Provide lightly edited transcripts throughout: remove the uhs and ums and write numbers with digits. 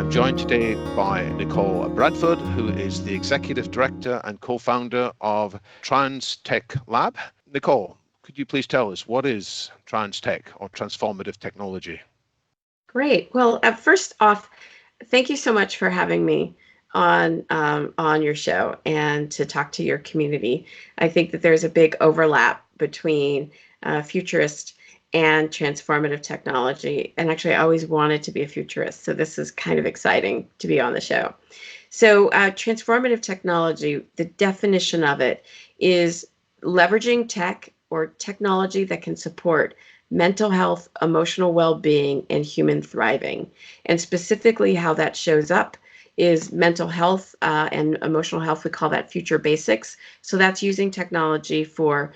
I'm joined today by Nichol Bradford, who is the Executive Director and co-founder of TransTech Lab. Nichol, could you please tell us what is TransTech or transformative technology? Great. Well, first off, thank you so much for having me on your show and to talk to your community. I think that there's a big overlap between futurist and transformative technology. And actually, I always wanted to be a futurist, so this is kind of exciting to be on the show. So transformative technology, the definition of it is leveraging tech or technology that can support mental health, emotional well-being, and human thriving. And specifically how that shows up is mental health and emotional health. We call that future basics. So that's using technology for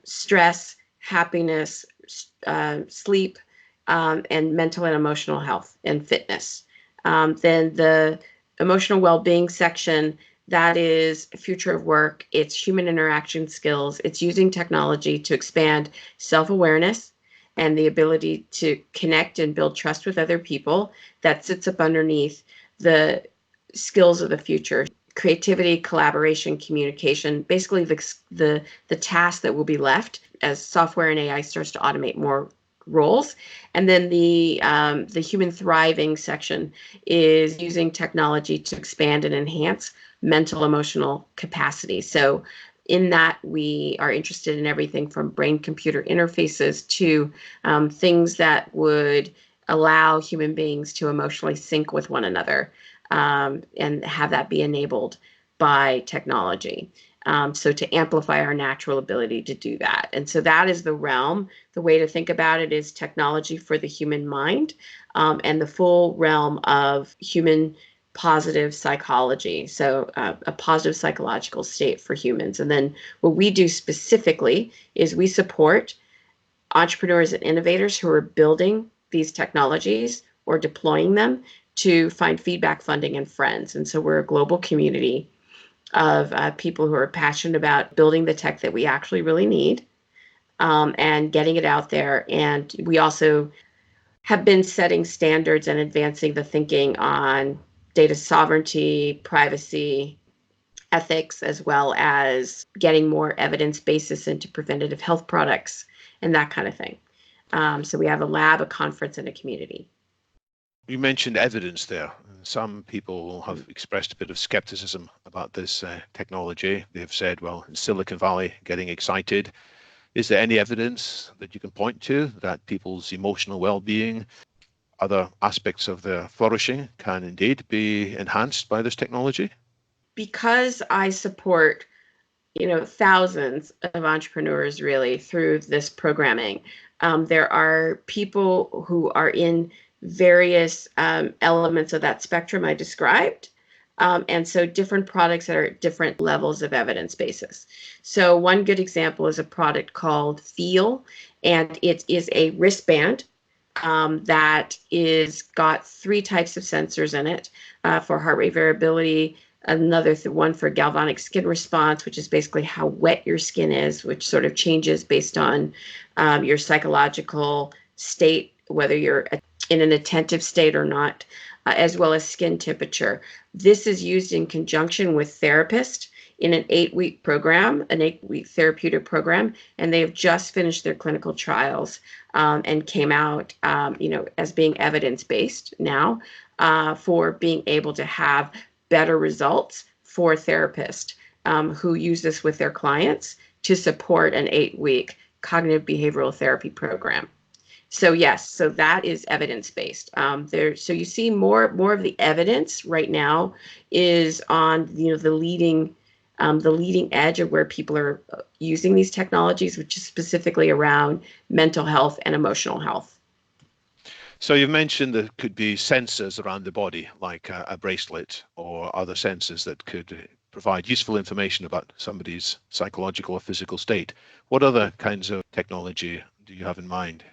stress, happiness, sleep, and mental and emotional health and fitness. Then the emotional well-being section, that is future of work. It's human interaction skills. It's using technology to expand self-awareness and the ability to connect and build trust with other people. That sits up underneath the skills of the future: creativity, collaboration, communication, basically the task that will be left as software and AI starts to automate more roles. And then the human thriving section is using technology to expand and enhance mental emotional capacity. So in that, we are interested in everything from brain-computer interfaces to things that would allow human beings to emotionally sync with one another and have that be enabled by technology. So to amplify our natural ability to do that. And so that is the realm. The way to think about it is technology for the human mind and the full realm of human positive psychology. So a positive psychological state for humans. And then what we do specifically is we support entrepreneurs and innovators who are building these technologies or deploying them to find feedback, funding, and friends. And so we're a global community of people who are passionate about building the tech that we actually really need and getting it out there. And we also have been setting standards and advancing the thinking on data sovereignty, privacy, ethics, as well as getting more evidence basis into preventative health products and that kind of thing. So we have a lab, a conference, and a community. You mentioned evidence there. Some people have expressed a bit of skepticism about this technology. They've said, well, in Silicon Valley, getting excited. Is there any evidence that you can point to that people's emotional well-being, other aspects of their flourishing can indeed be enhanced by this technology? Because I support, thousands of entrepreneurs really through this programming, there are people who are in various elements of that spectrum I described. And so different products that are at different levels of evidence basis. So one good example is a product called Feel, and it is a wristband that is got 3 types of sensors in it for heart rate variability, another one for galvanic skin response, which is basically how wet your skin is, which sort of changes based on your psychological state, whether you're in an attentive state or not, as well as skin temperature. This is used in conjunction with therapists in an 8-week program, an 8-week therapeutic program, and they have just finished their clinical trials and came out, as being evidence-based now for being able to have better results for therapists who use this with their clients to support an 8-week cognitive behavioral therapy program. So yes, so that is evidence-based. So you see more of the evidence right now is on the leading edge of where people are using these technologies, which is specifically around mental health and emotional health. So you've mentioned there could be sensors around the body, like a bracelet or other sensors that could provide useful information about somebody's psychological or physical state. What other kinds of technology do you have in mind?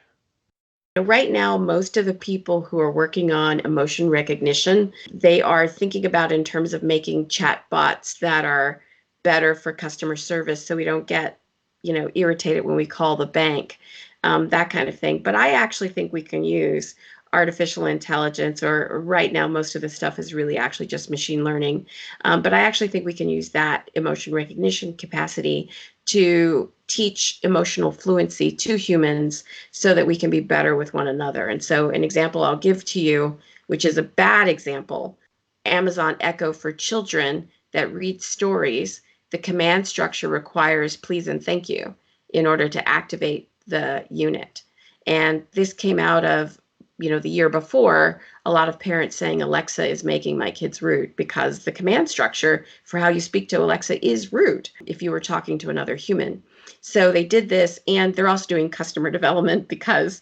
Right now, most of the people who are working on emotion recognition, they are thinking about in terms of making chat bots that are better for customer service so we don't get, irritated when we call the bank. that kind of thing. But I actually think we can use artificial intelligence, or right now, most of the stuff is really actually just machine learning. But I actually think we can use that emotion recognition capacity to teach emotional fluency to humans so that we can be better with one another. And so an example I'll give to you, which is a bad example, Amazon Echo for children that reads stories, the command structure requires please and thank you in order to activate the unit. And this came out of, the year before, a lot of parents saying Alexa is making my kids rude, because the command structure for how you speak to Alexa is rude if you were talking to another human. So they did this, and they're also doing customer development because,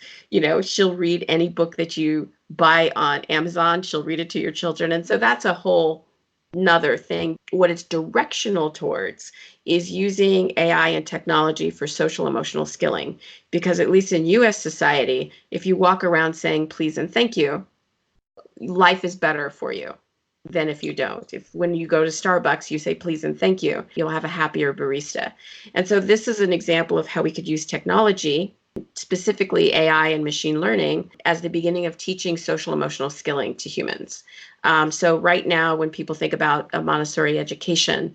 she'll read any book that you buy on Amazon, she'll read it to your children. And so that's a whole another thing. What it's directional towards is using AI and technology for social emotional skilling. Because at least in US society, if you walk around saying please and thank you, life is better for you than if you don't. If when you go to Starbucks, you say please and thank you, you'll have a happier barista. And so this is an example of how we could use technology, specifically AI and machine learning, as the beginning of teaching social emotional skilling to humans. So right now, when people think about a Montessori education,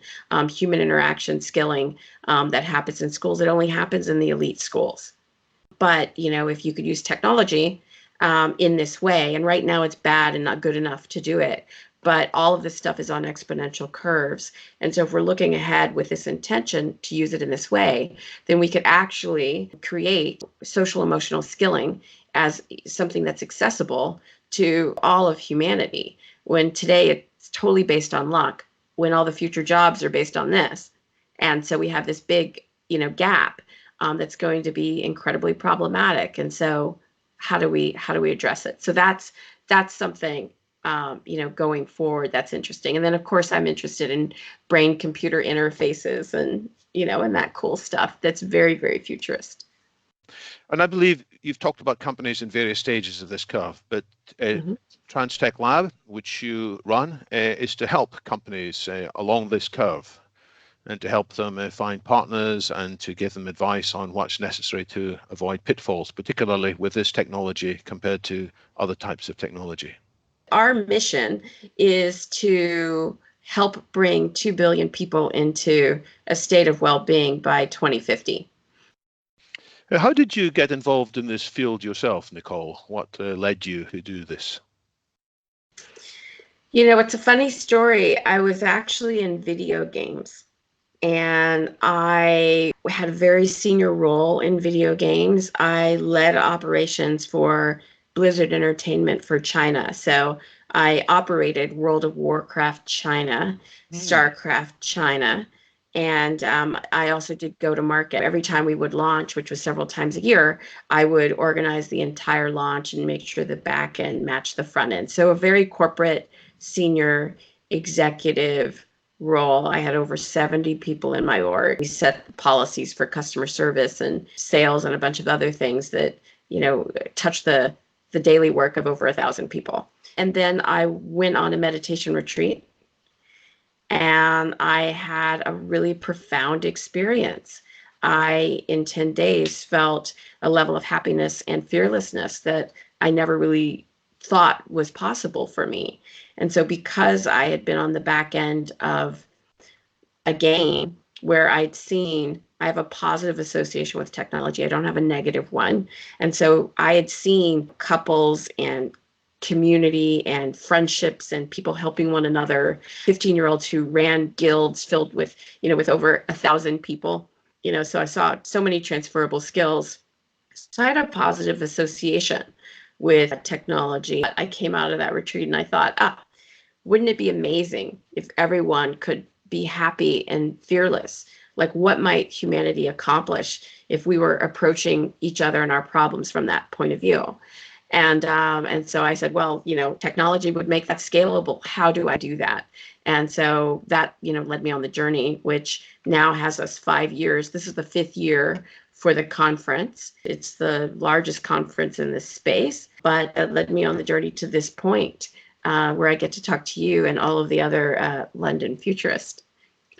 human interaction skilling that happens in schools, it only happens in the elite schools. But, if you could use technology in this way, and right now it's bad and not good enough to do it, but all of this stuff is on exponential curves. And so if we're looking ahead with this intention to use it in this way, then we could actually create social emotional skilling as something that's accessible to all of humanity. When today it's totally based on luck, when all the future jobs are based on this. And so we have this big, gap that's going to be incredibly problematic. And so how do we address it? So that's something going forward that's interesting. And then of course I'm interested in brain computer interfaces and and that cool stuff that's very, very futurist. And I believe you've talked about companies in various stages of this curve, but TransTech Lab, which you run, is to help companies along this curve, and to help them find partners and to give them advice on what's necessary to avoid pitfalls, particularly with this technology compared to other types of technology. Our mission is to help bring 2 billion people into a state of well-being by 2050. How did you get involved in this field yourself, Nichol? What led you to do this? It's a funny story. I was actually in video games, and I had a very senior role in video games. I led operations for Blizzard Entertainment for China. So I operated World of Warcraft China, StarCraft China, and I also did go to market. Every time we would launch, which was several times a year, I would organize the entire launch and make sure the back end matched the front end. So a very corporate, senior executive role. I had over 70 people in my org. We set policies for customer service and sales and a bunch of other things that, touch the daily work of over 1,000 people. And then I went on a meditation retreat, and I had a really profound experience. I, in 10 days, felt a level of happiness and fearlessness that I never really thought was possible for me. And so because I had been on the back end of a game where I have a positive association with technology, I don't have a negative one. And so I had seen couples and community and friendships and people helping one another, 15-year-olds who ran guilds filled with, with over 1,000 people, so I saw so many transferable skills. So I had a positive association with technology. I came out of that retreat and I thought, wouldn't it be amazing if everyone could be happy and fearless? Like, what might humanity accomplish if we were approaching each other and our problems from that point of view? And so I said, well, technology would make that scalable. How do I do that? And so that, led me on the journey, which now has us 5 years. This is the 5th year for the conference. It's the largest conference in this space, but it led me on the journey to this point where I get to talk to you and all of the other London Futurists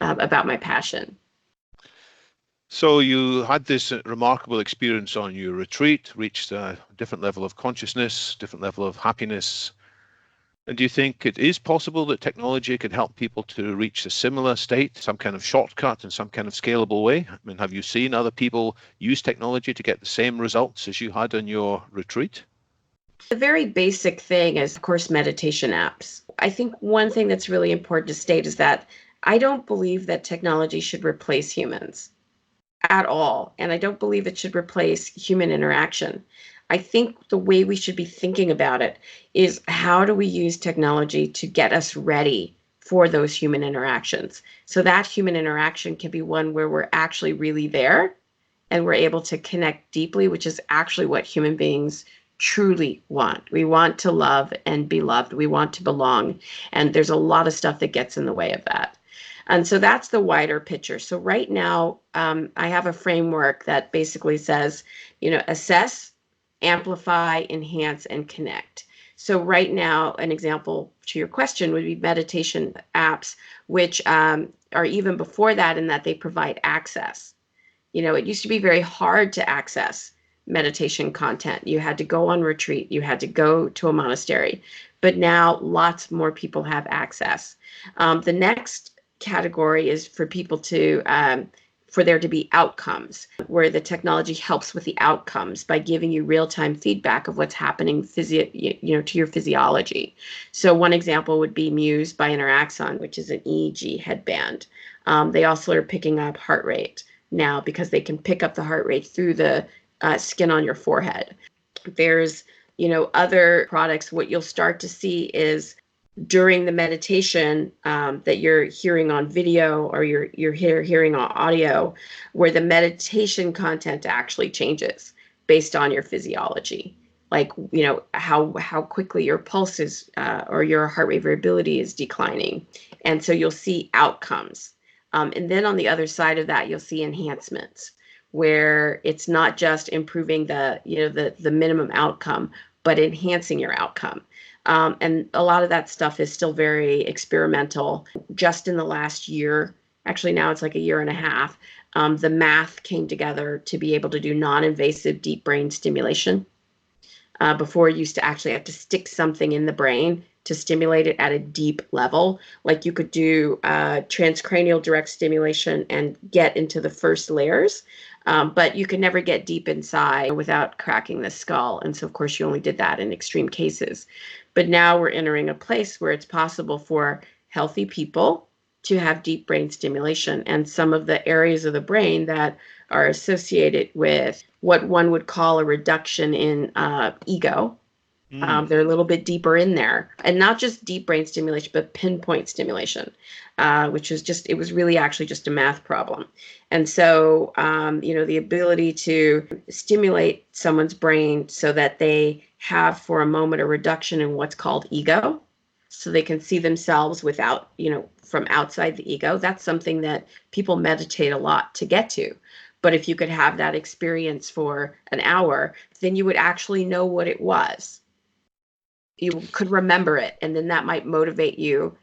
about my passion. So you had this remarkable experience on your retreat, reached a different level of consciousness, different level of happiness. And do you think it is possible that technology could help people to reach a similar state, some kind of shortcut in some kind of scalable way? I mean, have you seen other people use technology to get the same results as you had on your retreat? The very basic thing is, of course, meditation apps. I think one thing that's really important to state is that I don't believe that technology should replace humans at all. And I don't believe it should replace human interaction. I think the way we should be thinking about it is, how do we use technology to get us ready for those human interactions? So that human interaction can be one where we're actually really there and we're able to connect deeply, which is actually what human beings truly want. We want to love and be loved. We want to belong. And there's a lot of stuff that gets in the way of that. And so that's the wider picture. So right now, I have a framework that basically says, assess, amplify, enhance, and connect. So right now, an example to your question would be meditation apps, which are even before that in that they provide access. It used to be very hard to access meditation content. You had to go on retreat, you had to go to a monastery, but now lots more people have access. The next category is for people to for there to be outcomes, where the technology helps with the outcomes by giving you real-time feedback of what's happening to your physiology. So one example would be Muse by Interaxon, which is an EEG headband. They also are picking up heart rate now because they can pick up the heart rate through the skin on your forehead. There's, other products. What you'll start to see is during the meditation that you're hearing on video or you're hearing on audio, where the meditation content actually changes based on your physiology. Like, how quickly your pulse is or your heart rate variability is declining. And so you'll see outcomes. And then on the other side of that, you'll see enhancements, where it's not just improving the minimum outcome, but enhancing your outcome. And a lot of that stuff is still very experimental. Just in the last year, actually now it's like a year and a half, the math came together to be able to do non-invasive deep brain stimulation. Before, you used to actually have to stick something in the brain to stimulate it at a deep level. Like you could do transcranial direct stimulation and get into the first layers, but you could never get deep inside without cracking the skull. And so, of course, you only did that in extreme cases. But now we're entering a place where it's possible for healthy people to have deep brain stimulation, and some of the areas of the brain that are associated with what one would call a reduction in ego. They're a little bit deeper in there, and not just deep brain stimulation, but pinpoint stimulation, which is it was really actually just a math problem. And so, the ability to stimulate someone's brain so that they have for a moment a reduction in what's called ego, so they can see themselves without, from outside the ego. That's something that people meditate a lot to get to. But if you could have that experience for an hour, then you would actually know what it was. You could remember it, and then that might motivate you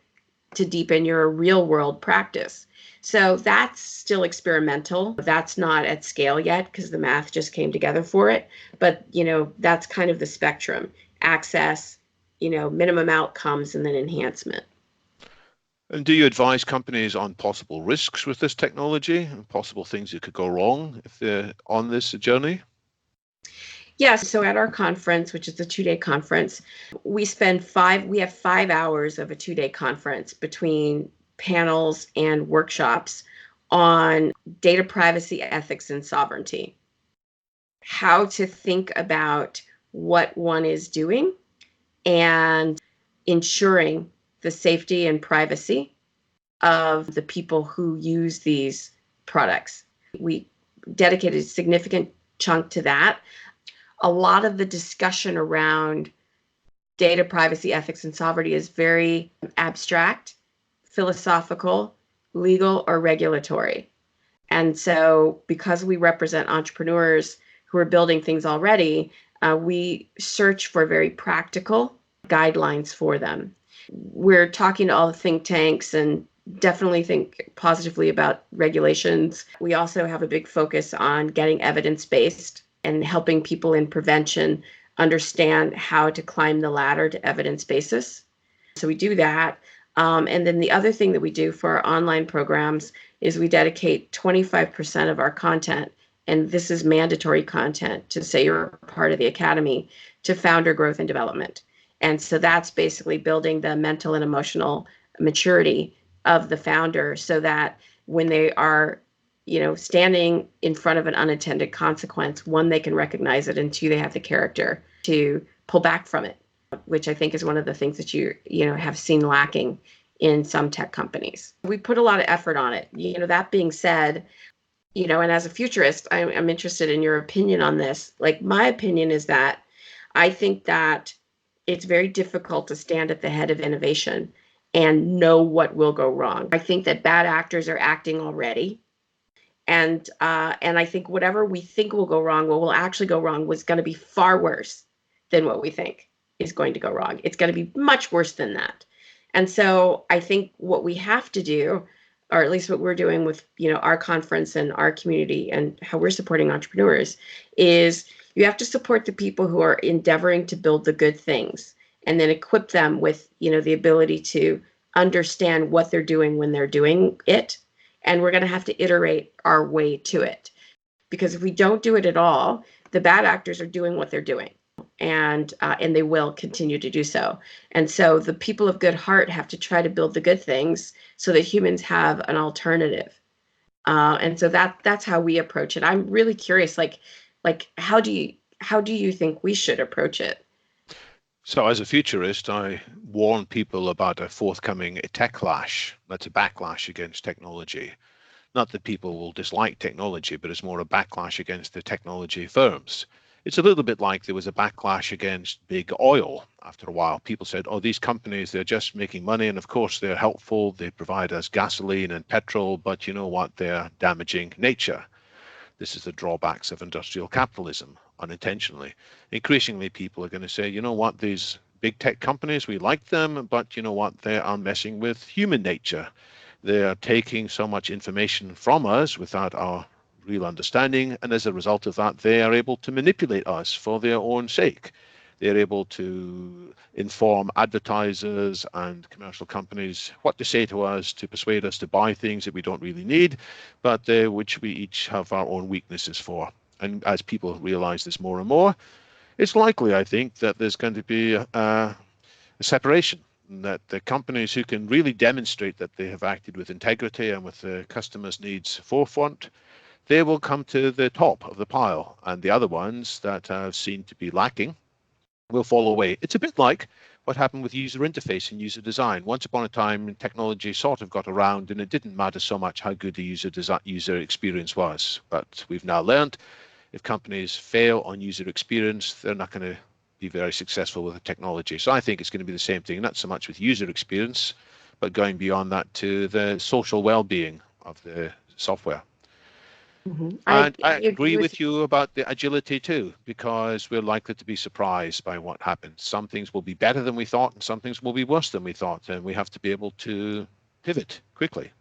to deepen your real world practice. So that's still experimental. That's not at scale yet because the math just came together for it. But, that's kind of the spectrum: access, minimum outcomes, and then enhancement. And do you advise companies on possible risks with this technology and possible things that could go wrong if they're on this journey? Yes. So at our conference, which is a 2-day conference, we have 5 hours of a 2-day conference between panels and workshops on data privacy, ethics, and sovereignty. How to think about what one is doing and ensuring the safety and privacy of the people who use these products. We dedicated a significant chunk to that. A lot of the discussion around data privacy, ethics, and sovereignty is very abstract, philosophical, legal, or regulatory. And so, because we represent entrepreneurs who are building things already, we search for very practical guidelines for them. We're talking to all the think tanks and definitely think positively about regulations. We also have a big focus on getting evidence-based and helping people in prevention understand how to climb the ladder to evidence basis. So we do that. And then the other thing that we do for our online programs is we dedicate 25% of our content, and this is mandatory content to say you're part of the academy, to founder growth and development. And so that's basically building the mental and emotional maturity of the founder so that when they are, standing in front of an unintended consequence, one, they can recognize it, and two, they have the character to pull back from it, which I think is one of the things that you have seen lacking in some tech companies. We put a lot of effort on it. That being said, and as a futurist, I'm interested in your opinion on this. Like, my opinion is that I think that it's very difficult to stand at the head of innovation and know what will go wrong. I think that bad actors are acting already. And I think whatever we think will go wrong, what will actually go wrong, was going to be far worse than what we think is going to go wrong. It's going to be much worse than that. And so I think what we have to do, or at least what we're doing with our conference and our community and how we're supporting entrepreneurs, is you have to support the people who are endeavoring to build the good things, and then equip them with the ability to understand what they're doing when they're doing it. And we're going to have to iterate our way to it, because if we don't do it at all, the bad actors are doing what they're doing, and they will continue to do so. And so the people of good heart have to try to build the good things so that humans have an alternative. And so that's how we approach it. I'm really curious, like how do you think we should approach it? So as a futurist, I warn people about a forthcoming techlash. That's a backlash against technology. Not that people will dislike technology, but it's more a backlash against the technology firms. It's a little bit like there was a backlash against big oil after a while. People said, oh, these companies, they're just making money. And of course, they're helpful. They provide us gasoline and petrol. But you know what? They're damaging nature. This is the drawbacks of industrial capitalism, unintentionally. Increasingly, people are going to say, you know what? These big tech companies, we like them. But you know what? They are messing with human nature. They are taking so much information from us without our real understanding, and as a result of that, they are able to manipulate us for their own sake. They're able to inform advertisers and commercial companies what to say to us to persuade us to buy things that we don't really need, but which we each have our own weaknesses for. And as people realize this more and more, it's likely, I think, that there's going to be a separation, that the companies who can really demonstrate that they have acted with integrity and with the customers' needs forefront, they will come to the top of the pile, and the other ones that have seemed to be lacking will fall away. It's a bit like what happened with user interface and user design. Once upon a time, technology sort of got around, and it didn't matter so much how good the user experience was. But we've now learned if companies fail on user experience, they're not going to be very successful with the technology. So I think it's going to be the same thing, not so much with user experience, but going beyond that to the social well-being of the software. Mm-hmm. And I agree with you about the agility too, because we're likely to be surprised by what happens. Some things will be better than we thought, and some things will be worse than we thought, and we have to be able to pivot quickly.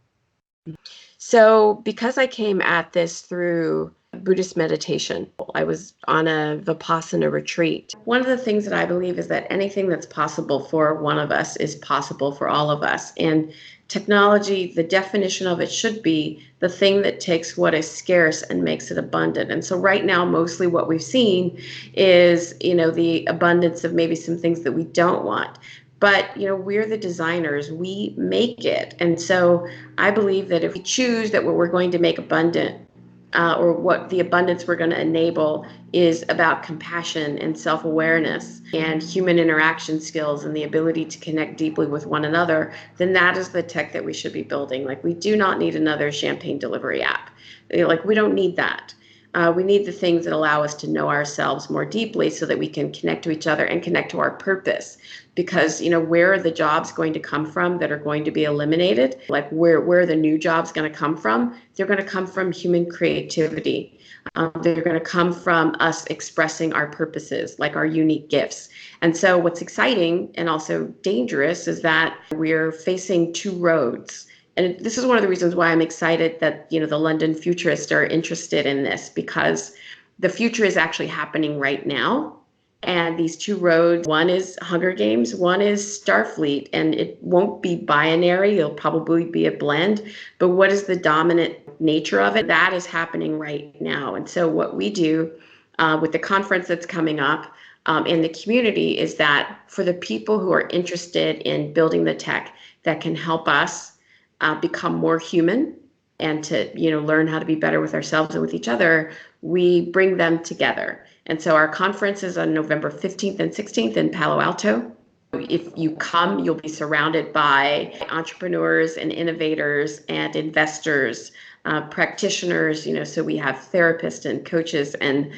So because I came at this through Buddhist meditation, I was on a Vipassana retreat. One of the things that I believe is that anything that's possible for one of us is possible for all of us. And technology, the definition of it should be the thing that takes what is scarce and makes it abundant. And so right now, mostly what we've seen is, the abundance of maybe some things that we don't want. But, we're the designers, we make it. And so I believe that if we choose that what we're going to make abundant, or what the abundance we're going to enable is about compassion and self-awareness and human interaction skills and the ability to connect deeply with one another, then that is the tech that we should be building. Like, we do not need another champagne delivery app. Like, we don't need that. We need the things that allow us to know ourselves more deeply so that we can connect to each other and connect to our purpose. Because, where are the jobs going to come from that are going to be eliminated? Like, where are the new jobs going to come from? They're going to come from human creativity. They're going to come from us expressing our purposes, like our unique gifts. And so what's exciting and also dangerous is that we're facing two roads. And this is one of the reasons why I'm excited that, the London Futurists are interested in this, because the future is actually happening right now. And these two roads, one is Hunger Games, one is Starfleet, and it won't be binary. It'll probably be a blend. But what is the dominant nature of it? That is happening right now. And so what we do with the conference that's coming up in the community is that for the people who are interested in building the tech that can help us become more human and to learn how to be better with ourselves and with each other, we bring them together. And so our conference is on November 15th and 16th in Palo Alto. If you come, you'll be surrounded by entrepreneurs and innovators and investors, practitioners, so we have therapists and coaches, and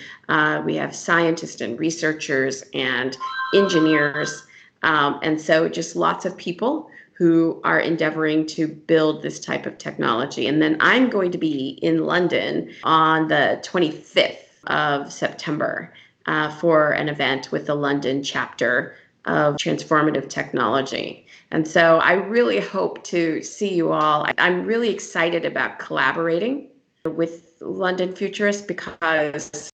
we have scientists and researchers and engineers. And so just lots of people who are endeavoring to build this type of technology. And then I'm going to be in London on the 25th of September for an event with the London chapter of Transformative Technology. And so I really hope to see you all. I'm really excited about collaborating with London Futurists because,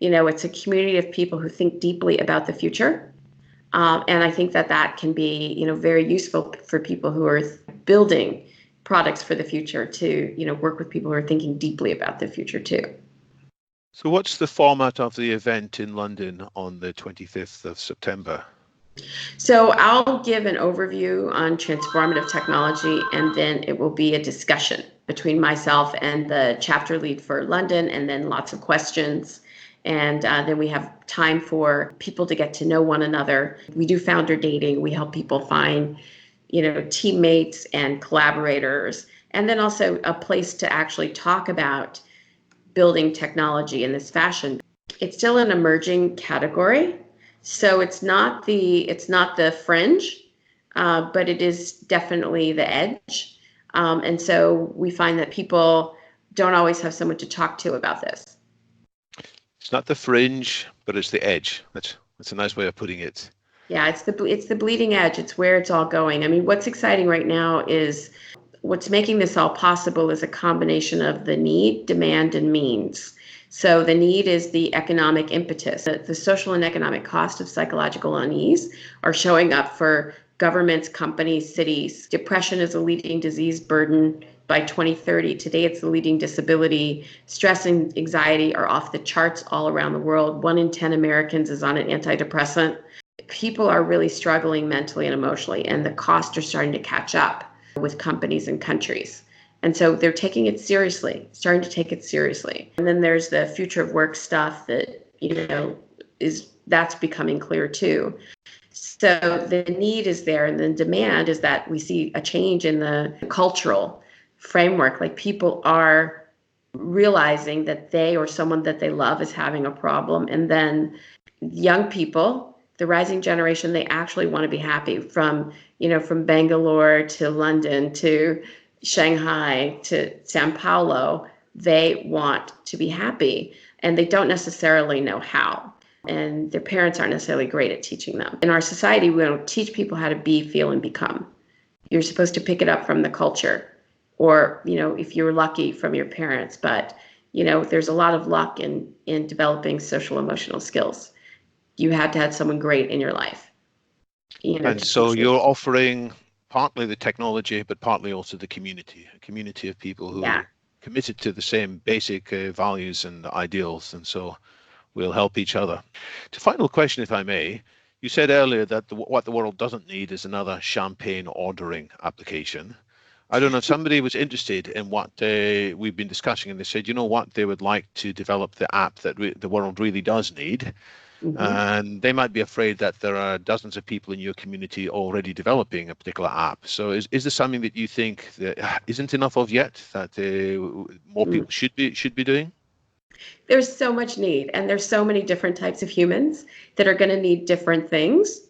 it's a community of people who think deeply about the future. And I think that can be, very useful for people who are building products for the future to, work with people who are thinking deeply about the future too. So what's the format of the event in London on the 25th of September? So I'll give an overview on transformative technology, and then it will be a discussion between myself and the chapter lead for London, and then lots of questions. And then we have time for people to get to know one another. We do founder dating. We help people find, teammates and collaborators, and then also a place to actually talk about building technology in this fashion. It's still an emerging category. So it's not the fringe, but it is definitely the edge. And so we find that people don't always have someone to talk to about this. It's not the fringe, but it's the edge. That's a nice way of putting it. Yeah, it's the bleeding edge. It's where it's all going. I mean, what's exciting right now is what's making this all possible is a combination of the need, demand, and means. So the need is the economic impetus. The social and economic cost of psychological unease are showing up for governments, companies, cities. Depression is a leading disease burden by 2030. Today, it's the leading disability. Stress and anxiety are off the charts all around the world. 1 in 10 Americans is on an antidepressant. People are really struggling mentally and emotionally, and the costs are starting to catch up with companies and countries. And so they're taking it seriously, starting to take it seriously. And then there's the future of work stuff that, that's becoming clear too. So the need is there, and the demand is that we see a change in the cultural framework. Like people are realizing that they or someone that they love is having a problem. And then young people, the rising generation, they actually want to be happy from Bangalore to London to Shanghai to Sao Paulo. They want to be happy, and they don't necessarily know how. And their parents aren't necessarily great at teaching them. In our society, we don't teach people how to be, feel, and become. You're supposed to pick it up from the culture, or, if you're lucky, from your parents. But, there's a lot of luck in developing social emotional skills. You have to have someone great in your life. And so you're offering partly the technology, but partly also the community, a community of people who are committed to the same basic values and ideals. And so we'll help each other. To final question, if I may, you said earlier that what the world doesn't need is another champagne ordering application. I don't know if somebody was interested in what we've been discussing, and they said, what, they would like to develop the app that the world really does need. Mm-hmm. And they might be afraid that there are dozens of people in your community already developing a particular app. So is this something that you think that isn't enough of yet, that more people should be doing? There's so much need, and there's so many different types of humans that are going to need different things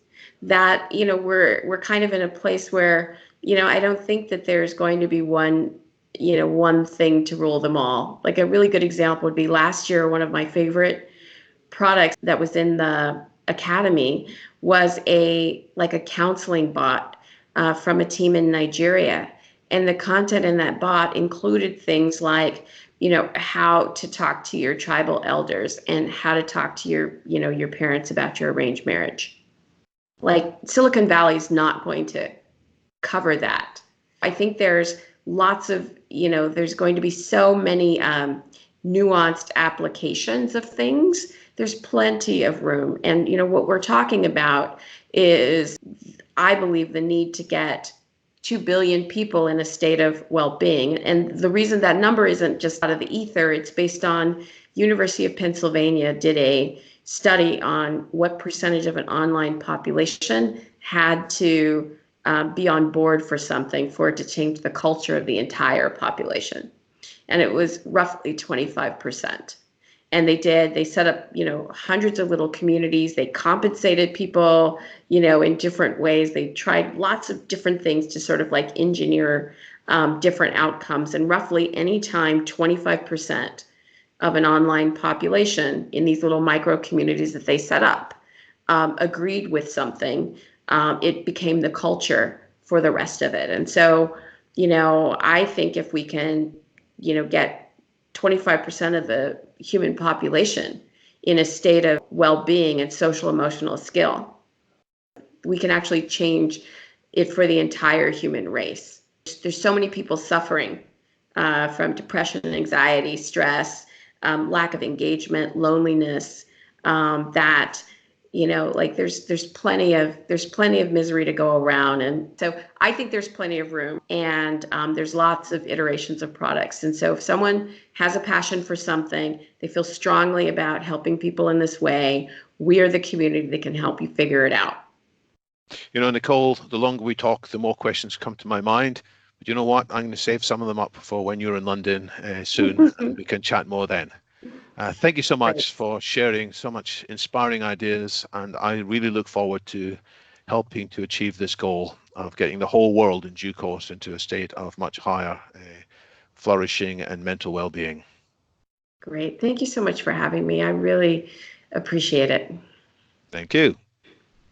that, we're kind of in a place where, I don't think that there's going to be one thing to rule them all. Like a really good example would be last year, one of my favorite products that was in the academy was a counseling bot from a team in Nigeria. And the content in that bot included things like, how to talk to your tribal elders and how to talk to your parents about your arranged marriage. Like Silicon Valley is not going to cover that. I think there's lots of, there's going to be so many nuanced applications of things. There's plenty of room. And, what we're talking about is, I believe, the need to get 2 billion people in a state of well-being. And the reason that number isn't just out of the ether, it's based on University of Pennsylvania did a study on what percentage of an online population had to be on board for something for it to change the culture of the entire population. And it was roughly 25%. And they set up, hundreds of little communities. They compensated people, in different ways. They tried lots of different things to sort of like engineer different outcomes. And roughly any time 25% of an online population in these little micro communities that they set up agreed with something, it became the culture for the rest of it. And so, I think if we can, get 25% of the human population in a state of well-being and social emotional skill, we can actually change it for the entire human race. There's so many people suffering from depression, anxiety, stress, lack of engagement, loneliness, that there's plenty of misery to go around. And so I think there's plenty of room, and there's lots of iterations of products. And so if someone has a passion for something, they feel strongly about helping people in this way, we are the community that can help you figure it out. Nichol, the longer we talk, the more questions come to my mind. But you know what? I'm going to save some of them up for when you're in London soon, and we can chat more then. Thank you so much for sharing so much inspiring ideas, and I really look forward to helping to achieve this goal of getting the whole world in due course into a state of much higher flourishing and mental well-being. Great. Thank you so much for having me. I really appreciate it. Thank you.